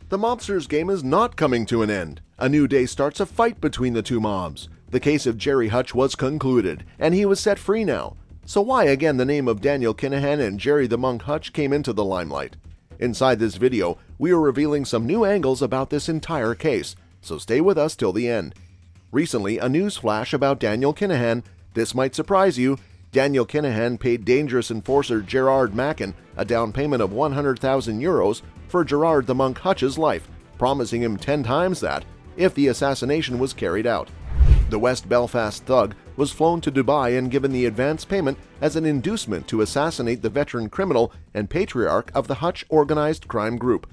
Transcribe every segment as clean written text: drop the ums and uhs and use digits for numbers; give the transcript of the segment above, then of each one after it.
The mobster's game is not coming to an end. A new day starts a fight between the two mobs. The case of Gerry Hutch was concluded, and he was set free now. So why again the name of Daniel Kinahan and Gerry The Monk Hutch came into the limelight? Inside this video, we are revealing some new angles about this entire case, so stay with us till the end. Recently, a news flash about Daniel Kinahan. This might surprise you. Daniel Kinahan paid dangerous enforcer Gerard Mackin a down payment of €100,000 for Gerard The Monk Hutch's life, promising him 10 times that if the assassination was carried out. The West Belfast thug was flown to Dubai and given the advance payment as an inducement to assassinate the veteran criminal and patriarch of the Hutch Organised Crime Group.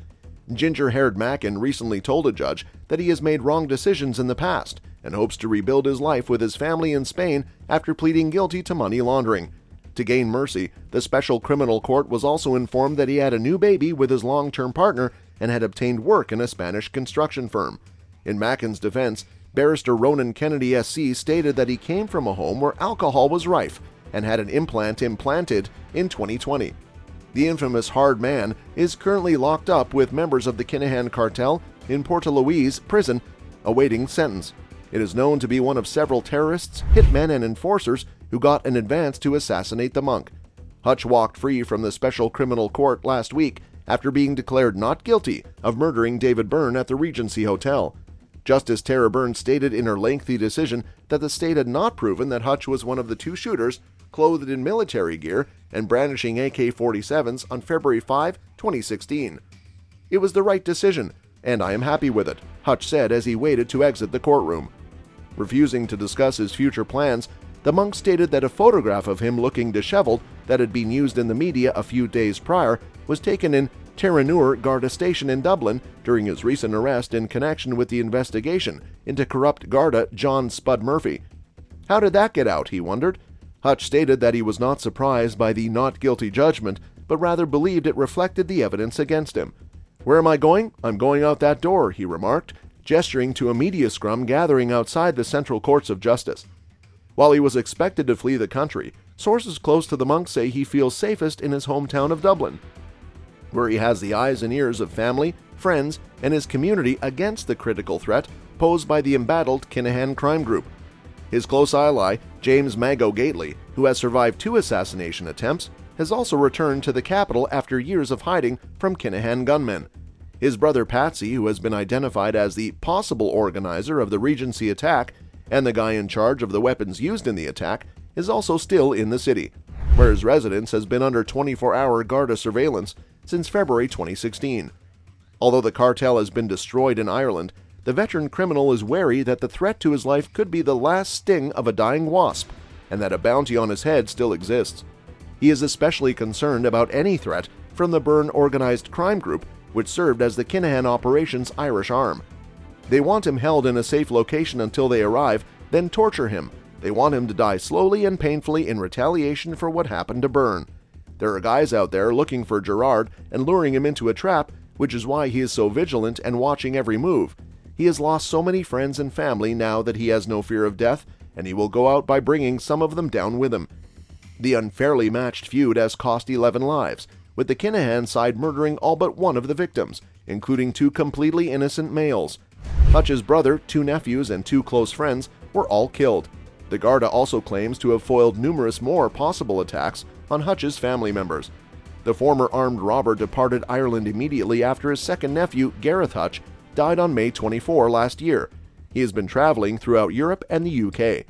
Ginger-haired Mackin recently told a judge that he has made wrong decisions in the past and hopes to rebuild his life with his family in Spain after pleading guilty to money laundering. To gain mercy, the special criminal court was also informed that he had a new baby with his long-term partner and had obtained work in a Spanish construction firm. In Mackin's defense, Barrister Ronan Kennedy SC stated that he came from a home where alcohol was rife and had an implant implanted in 2020. The infamous hard man is currently locked up with members of the Kinahan cartel in Porto Luís prison, awaiting sentence. It is known to be one of several terrorists, hitmen, and enforcers who got an advance to assassinate the monk. Hutch walked free from the special criminal court last week after being declared not guilty of murdering David Byrne at the Regency Hotel. Justice Tara Byrne stated in her lengthy decision that the state had not proven that Hutch was one of the two shooters clothed in military gear and brandishing AK-47s on February 5, 2016. It was the right decision, and I am happy with it, Hutch said as he waited to exit the courtroom. Refusing to discuss his future plans, the monk stated that a photograph of him looking disheveled that had been used in the media a few days prior was taken in Terranure Garda Station in Dublin during his recent arrest in connection with the investigation into corrupt Garda John Spud Murphy. How did that get out, he wondered. Hutch stated that he was not surprised by the not guilty judgment, but rather believed it reflected the evidence against him. "Where am I going? I'm going out that door," he remarked, gesturing to a media scrum gathering outside the Central Courts of Justice. While he was expected to flee the country, sources close to the monk say he feels safest in his hometown of Dublin, where he has the eyes and ears of family, friends, and his community against the critical threat posed by the embattled Kinahan crime group. His close ally, James Mago Gately, who has survived 2 assassination attempts, has also returned to the capital after years of hiding from Kinahan gunmen. His brother Patsy, who has been identified as the possible organizer of the Regency attack and the guy in charge of the weapons used in the attack, is also still in the city, where his residence has been under 24-hour Garda surveillance since February 2016. Although the cartel has been destroyed in Ireland, the veteran criminal is wary that the threat to his life could be the last sting of a dying wasp, and that a bounty on his head still exists. He is especially concerned about any threat from the Byrne Organised Crime Group, which served as the Kinahan operation's Irish arm. They want him held in a safe location until they arrive, then torture him. They want him to die slowly and painfully in retaliation for what happened to Byrne. There are guys out there looking for Gerard and luring him into a trap, which is why he is so vigilant and watching every move. He has lost so many friends and family now that he has no fear of death, and he will go out by bringing some of them down with him. The unfairly matched feud has cost 11 lives, with the Kinahan side murdering all but one of the victims, including 2 completely innocent males. Hutch's brother, 2 nephews, and 2 close friends were all killed. The Garda also claims to have foiled numerous more possible attacks on Hutch's family members. The former armed robber departed Ireland immediately after his second nephew, Gerry Hutch, died on May 24 last year. He has been traveling throughout Europe and the UK.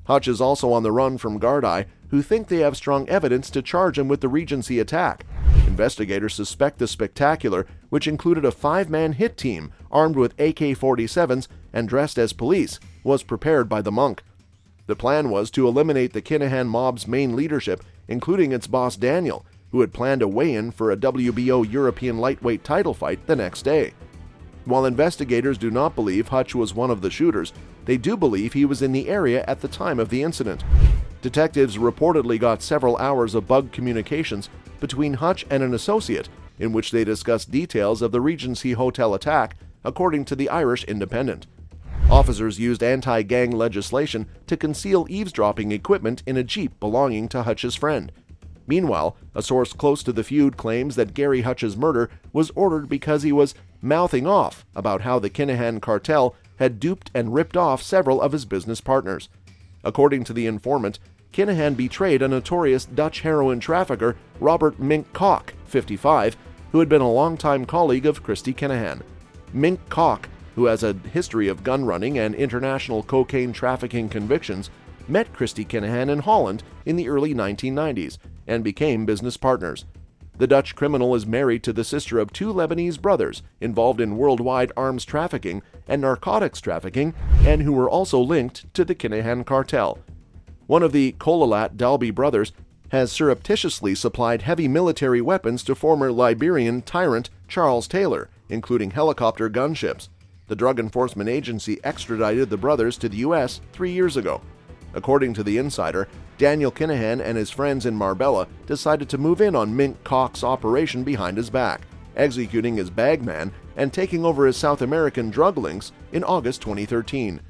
Hutch is also on the run from Gardaí, who think they have strong evidence to charge him with the Regency attack. Investigators suspect the spectacular, which included a 5-man hit team armed with AK-47s and dressed as police, was prepared by the monk. The plan was to eliminate the Kinahan mob's main leadership, including its boss Daniel, who had planned a weigh-in for a WBO European lightweight title fight the next day. While investigators do not believe Hutch was one of the shooters, they do believe he was in the area at the time of the incident. Detectives reportedly got several hours of bug communications between Hutch and an associate, in which they discussed details of the Regency Hotel attack, according to the Irish Independent. Officers used anti-gang legislation to conceal eavesdropping equipment in a jeep belonging to Hutch's friend. Meanwhile, a source close to the feud claims that Gerry Hutch's murder was ordered because he was mouthing off about how the Kinahan cartel had duped and ripped off several of his business partners. According to the informant, Kinahan betrayed a notorious Dutch heroin trafficker, Robert Mink Koch, 55, who had been a longtime colleague of Christy Kinahan. Mink Koch, who has a history of gun running and international cocaine trafficking convictions, met Christy Kinahan in Holland in the early 1990s and became business partners. The Dutch criminal is married to the sister of two Lebanese brothers involved in worldwide arms trafficking and narcotics trafficking, and who were also linked to the Kinahan cartel. One of the Kolalat Dalby brothers has surreptitiously supplied heavy military weapons to former Liberian tyrant Charles Taylor, including helicopter gunships. The Drug Enforcement Agency extradited the brothers to the U.S. 3 years ago. According to the Insider, Daniel Kinahan and his friends in Marbella decided to move in on Mink Koch's operation behind his back, executing his bagman and taking over his South American drug links in August 2013.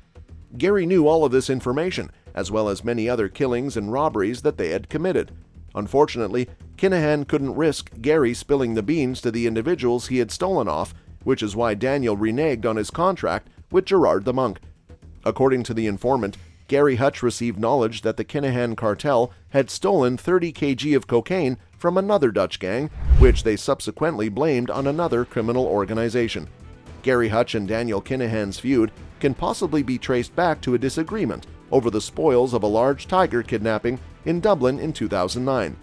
Gerry knew all of this information, as well as many other killings and robberies that they had committed. Unfortunately, Kinahan couldn't risk Gerry spilling the beans to the individuals he had stolen off, which is why Daniel reneged on his contract with Gerard the Monk. According to the informant, Gerry Hutch received knowledge that the Kinahan cartel had stolen 30 kg of cocaine from another Dutch gang, which they subsequently blamed on another criminal organization. Gerry Hutch and Daniel Kinahan's feud can possibly be traced back to a disagreement over the spoils of a large tiger kidnapping in Dublin in 2009.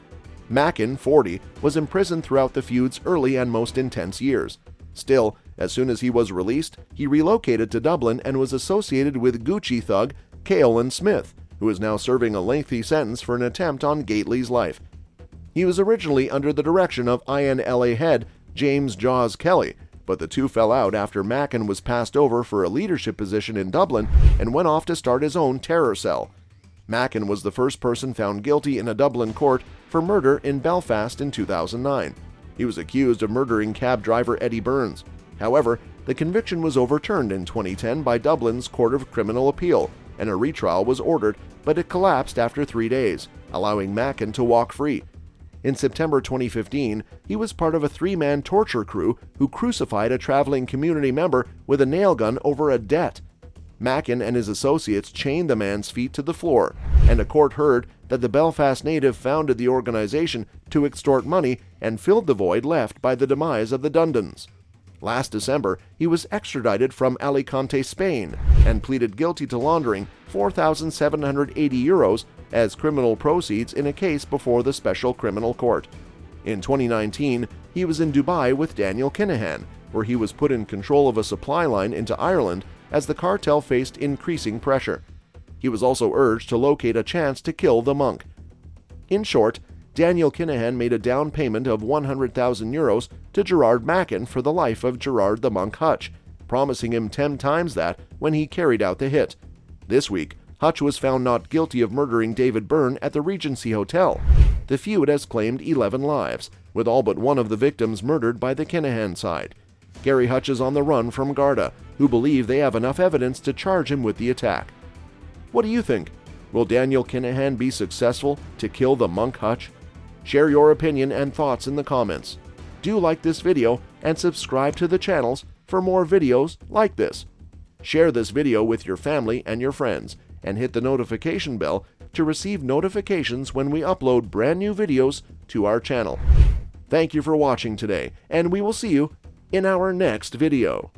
Mackin, 40, was imprisoned throughout the feud's early and most intense years. Still, as soon as he was released, he relocated to Dublin and was associated with Gucci thug Caolan Smith, who is now serving a lengthy sentence for an attempt on Gately's life. He was originally under the direction of INLA head James Jaws Kelly, but the two fell out after Mackin was passed over for a leadership position in Dublin and went off to start his own terror cell. Mackin was the first person found guilty in a Dublin court for murder in Belfast in 2009. He was accused of murdering cab driver Eddie Burns. However, the conviction was overturned in 2010 by Dublin's Court of Criminal Appeal, and a retrial was ordered, but it collapsed after 3 days, allowing Mackin to walk free. In September 2015, he was part of a 3-man torture crew who crucified a traveling community member with a nail gun over a debt. Mackin and his associates chained the man's feet to the floor, and a court heard that the Belfast native founded the organization to extort money and filled the void left by the demise of the Dundons. Last December, he was extradited from Alicante, Spain, and pleaded guilty to laundering €4,780 as criminal proceeds in a case before the Special Criminal Court. In 2019, he was in Dubai with Daniel Kinahan, where he was put in control of a supply line into Ireland as the cartel faced increasing pressure. He was also urged to locate a chance to kill the monk. In short, Daniel Kinahan made a down payment of €100,000 to Gerard Mackin for the life of Gerard the Monk Hutch, promising him 10 times that when he carried out the hit. This week, Hutch was found not guilty of murdering David Byrne at the Regency Hotel. The feud has claimed 11 lives, with all but one of the victims murdered by the Kinahan side. Gerry Hutch is on the run from Garda, who believe they have enough evidence to charge him with the attack. What do you think? Will Daniel Kinahan be successful to kill the Monk Hutch? Share your opinion and thoughts in the comments. Do like this video and subscribe to the channels for more videos like this. Share this video with your family and your friends, and hit the notification bell to receive notifications when we upload brand new videos to our channel. Thank you for watching today, and we will see you in our next video.